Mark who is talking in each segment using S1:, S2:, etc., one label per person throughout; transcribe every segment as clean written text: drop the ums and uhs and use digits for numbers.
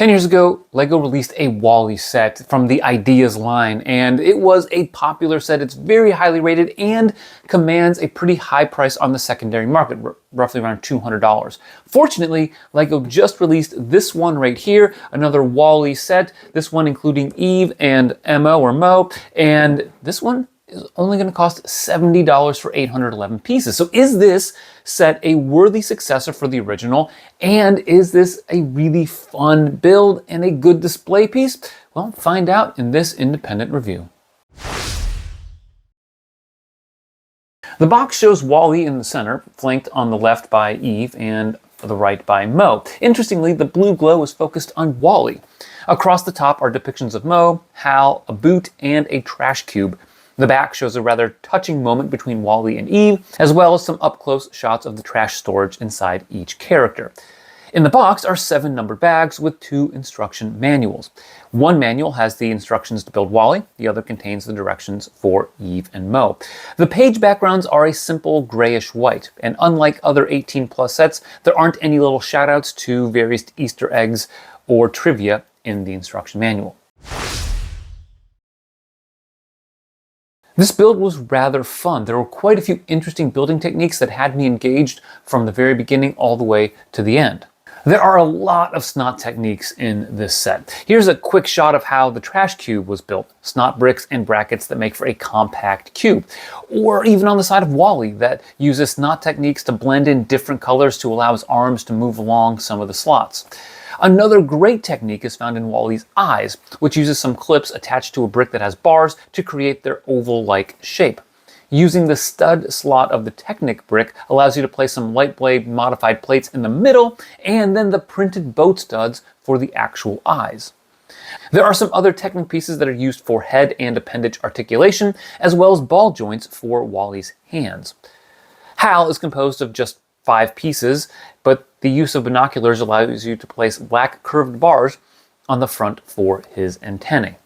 S1: 10 years ago, LEGO released a WALL-E set from the Ideas line, and it was a popular set. It's very highly rated and commands a pretty high price on the secondary market, roughly around $200. Fortunately, LEGO just released this one right here, another WALL-E set, this one including Eve and Mo, and this one is only going to cost $70 for 811 pieces. So is this set a worthy successor for the original? And is this a really fun build and a good display piece? Well, find out in this independent review. The box shows WALL-E in the center, flanked on the left by Eve and the right by Mo. Interestingly, the blue glow is focused on WALL-E. Across the top are depictions of Mo, Hal, a boot, and a trash cube. The back shows a rather touching moment between WALL-E and Eve, as well as some up-close shots of the trash storage inside each character. In the box are 7 numbered bags with 2 instruction manuals. One manual has the instructions to build WALL-E, the other contains the directions for Eve and Mo. The page backgrounds are a simple grayish white, and unlike other 18+ sets, there aren't any little shoutouts to various Easter eggs or trivia in the instruction manual. This build was rather fun. There were quite a few interesting building techniques that had me engaged from the very beginning all the way to the end. There are a lot of snot techniques in this set. Here's a quick shot of how the trash cube was built. Snot bricks and brackets that make for a compact cube. Or even on the side of WALL-E that uses snot techniques to blend in different colors to allow his arms to move along some of the slots. Another great technique is found in WALL-E's eyes, which uses some clips attached to a brick that has bars to create their oval-like shape. Using the stud slot of the Technic brick allows you to place some light blade modified plates in the middle, and then the printed boat studs for the actual eyes. There are some other Technic pieces that are used for head and appendage articulation, as well as ball joints for WALL-E's hands. Hal is composed of just 5 pieces, but the use of binoculars allows you to place black curved bars on the front for his antennae.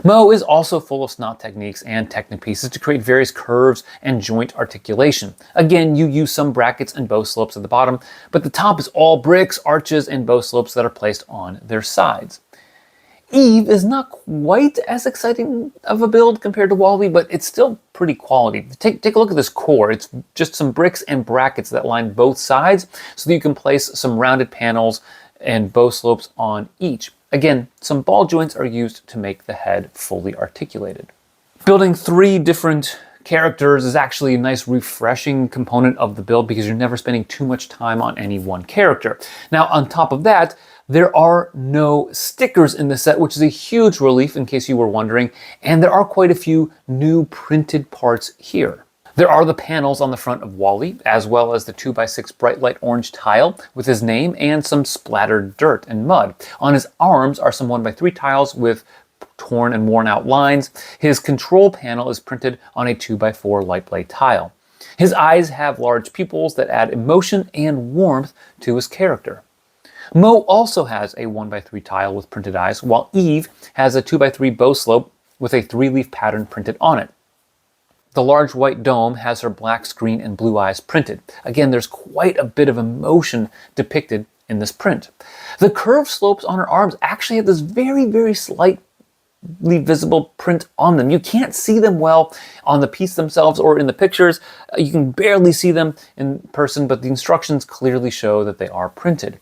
S1: Mo is also full of snot techniques and Technic pieces to create various curves and joint articulation. Again, you use some brackets and bow slopes at the bottom, but the top is all bricks, arches, and bow slopes that are placed on their sides. Eve is not quite as exciting of a build compared to WALL-E, but it's still pretty quality. Take a look at this core. It's just some bricks and brackets that line both sides so that you can place some rounded panels and bow slopes on each. Again, some ball joints are used to make the head fully articulated. Building 3 different characters is actually a nice refreshing component of the build because you're never spending too much time on any one character. Now, on top of that, there are no stickers in the set, which is a huge relief in case you were wondering, and there are quite a few new printed parts here. There are the panels on the front of WALL-E, as well as the 2x6 bright light orange tile with his name and some splattered dirt and mud. On his arms are some 1x3 tiles with torn and worn out lines. His control panel is printed on a 2x4 light blade tile. His eyes have large pupils that add emotion and warmth to his character. Mo also has a 1x3 tile with printed eyes, while Eve has a 2x3 bow slope with a 3-leaf pattern printed on it. The large white dome has her black screen and blue eyes printed. Again, there's quite a bit of emotion depicted in this print. The curved slopes on her arms actually have this very, very slightly visible print on them. You can't see them well on the piece themselves or in the pictures. You can barely see them in person, but the instructions clearly show that they are printed.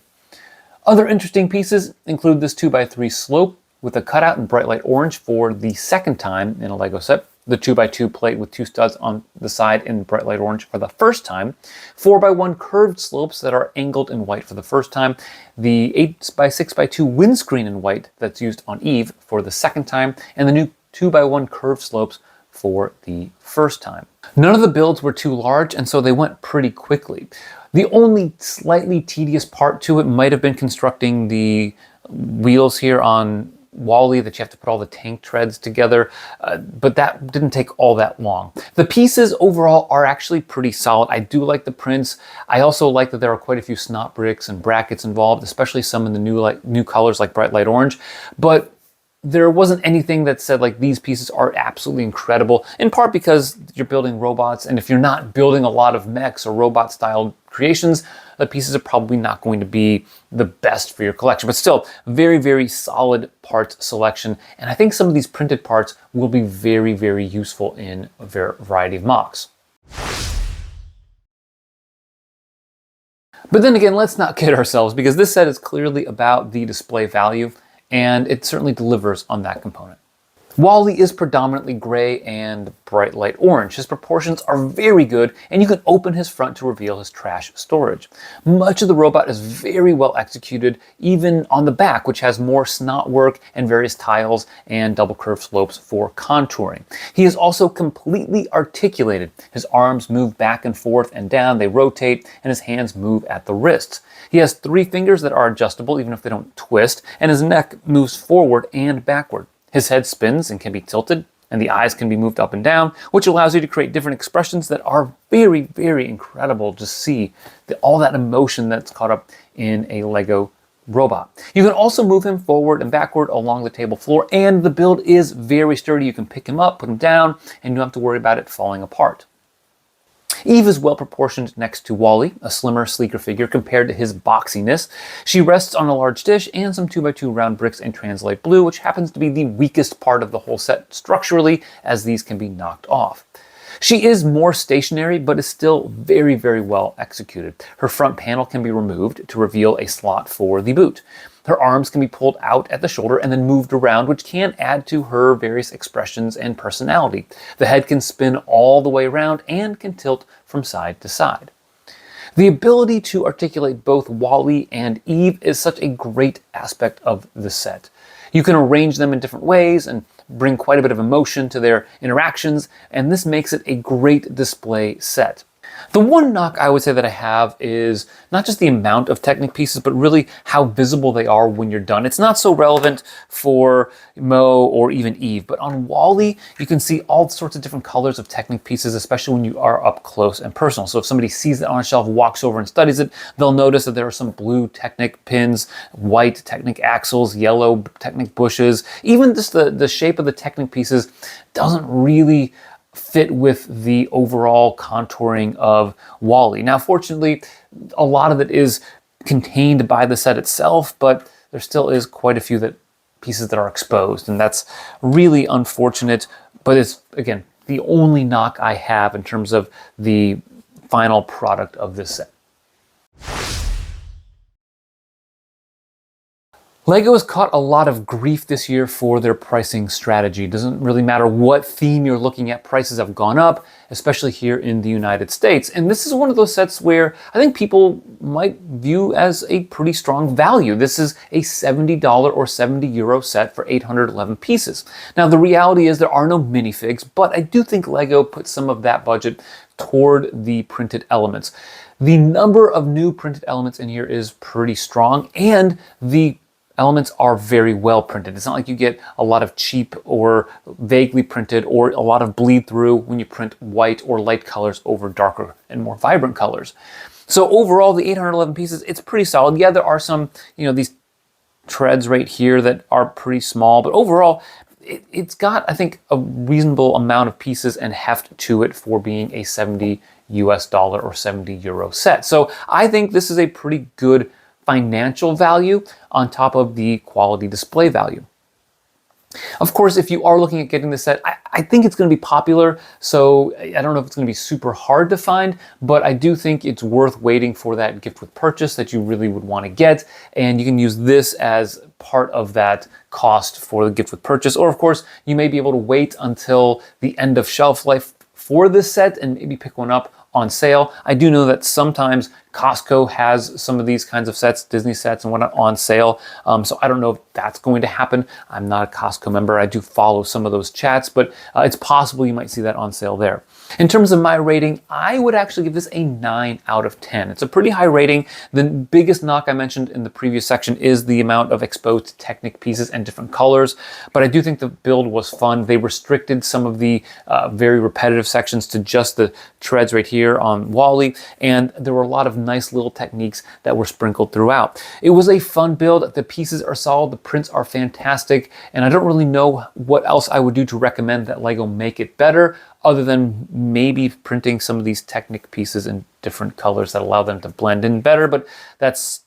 S1: Other interesting pieces include this 2x3 slope with a cutout in bright light orange for the second time in a LEGO set, the 2x2 plate with 2 studs on the side in bright light orange for the first time, 4x1 curved slopes that are angled in white for the first time, the 8x6x2 windscreen in white that's used on Eve for the second time, and the new 2x1 curved slopes for the first time. None of the builds were too large, and so they went pretty quickly. The only slightly tedious part to it might have been constructing the wheels here on WALL-E that you have to put all the tank treads together, but that didn't take all that long. The pieces overall are actually pretty solid. I do like the prints. I also like that there are quite a few snot bricks and brackets involved, especially some in the new colors like bright light orange. But there wasn't anything that said like these pieces are absolutely incredible, in part because you're building robots, and if you're not building a lot of mechs or robot style creations, the pieces are probably not going to be the best for your collection. But still, very, very solid parts selection, and I think some of these printed parts will be very, very useful in a variety of mocks. But then again, let's not kid ourselves, because this set is clearly about the display value, and it certainly delivers on that component. Wall-E is predominantly gray and bright light orange. His proportions are very good, and you can open his front to reveal his trash storage. Much of the robot is very well executed, even on the back, which has more snot work and various tiles and double curved slopes for contouring. He is also completely articulated. His arms move back and forth and down, they rotate, and his hands move at the wrists. He has 3 fingers that are adjustable even if they don't twist, and his neck moves forward and backward. His head spins and can be tilted, and the eyes can be moved up and down, which allows you to create different expressions that are very, very incredible to see all that emotion that's caught up in a Lego robot. You can also move him forward and backward along the table floor, and the build is very sturdy. You can pick him up, put him down, and you don't have to worry about it falling apart. Eve is well proportioned next to Wall-E, a slimmer, sleeker figure compared to his boxiness. She rests on a large dish and some 2x2 round bricks in translite blue, which happens to be the weakest part of the whole set structurally, as these can be knocked off. She is more stationary, but is still very, very well executed. Her front panel can be removed to reveal a slot for the boot. Her arms can be pulled out at the shoulder and then moved around, which can add to her various expressions and personality. The head can spin all the way around and can tilt from side to side. The ability to articulate both Wall-E and Eve is such a great aspect of the set. You can arrange them in different ways and bring quite a bit of emotion to their interactions, and this makes it a great display set. The one knock I would say that I have is not just the amount of Technic pieces, but really how visible they are when you're done. It's not so relevant for Mo or even Eve, but on Wall-E, you can see all sorts of different colors of Technic pieces, especially when you are up close and personal. So if somebody sees it on a shelf, walks over and studies it, they'll notice that there are some blue Technic pins, white Technic axles, yellow Technic bushes. Even just the shape of the Technic pieces doesn't really fit with the overall contouring of Wall-E. Now, fortunately, a lot of it is contained by the set itself, but there still is quite a few pieces that are exposed, and that's really unfortunate. But it's, again, the only knock I have in terms of the final product of this set. LEGO has caught a lot of grief this year for their pricing strategy. It doesn't really matter what theme you're looking at, prices have gone up, especially here in the United States. And this is one of those sets where I think people might view as a pretty strong value. This is a $70 or €70 set for 811 pieces. Now, the reality is there are no minifigs, but I do think LEGO put some of that budget toward the printed elements. The number of new printed elements in here is pretty strong, and the elements are very well printed. It's not like you get a lot of cheap or vaguely printed or a lot of bleed through when you print white or light colors over darker and more vibrant colors. So overall, the 811 pieces, it's pretty solid. Yeah, there are some, these treads right here that are pretty small, but overall, it's got, I think, a reasonable amount of pieces and heft to it for being a $70 or €70 set. So I think this is a pretty good financial value on top of the quality display value. Of course, if you are looking at getting this set, I think it's going to be popular, so I don't know if it's going to be super hard to find, but I do think it's worth waiting for that gift with purchase that you really would want to get, and you can use this as part of that cost for the gift with purchase. Or of course, you may be able to wait until the end of shelf life for this set and maybe pick one up on sale. I do know that sometimes Costco has some of these kinds of sets, Disney sets and whatnot, on sale. So I don't know if that's going to happen. I'm not a Costco member. I do follow some of those chats, but it's possible you might see that on sale there. In terms of my rating, I would actually give this a 9 out of 10. It's a pretty high rating. The biggest knock I mentioned in the previous section is the amount of exposed Technic pieces and different colors, but I do think the build was fun. They restricted some of the very repetitive sections to just the treads right here on Wally, and there were a lot of nice little techniques that were sprinkled throughout. It was a fun build. The pieces are solid, the prints are fantastic, and I don't really know what else I would do to recommend that LEGO make it better, other than maybe printing some of these Technic pieces in different colors that allow them to blend in better, but that's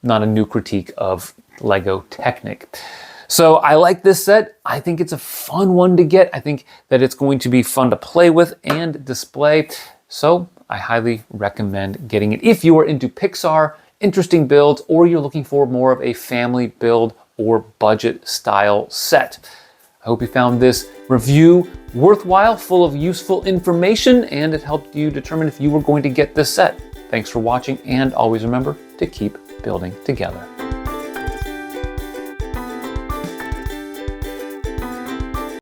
S1: not a new critique of LEGO Technic. So I like this set. I think it's a fun one to get. I think that it's going to be fun to play with and display. So I highly recommend getting it if you are into Pixar, interesting builds, or you're looking for more of a family build or budget style set. I hope you found this review worthwhile, full of useful information, and it helped you determine if you were going to get this set. Thanks for watching, and always remember to keep building together.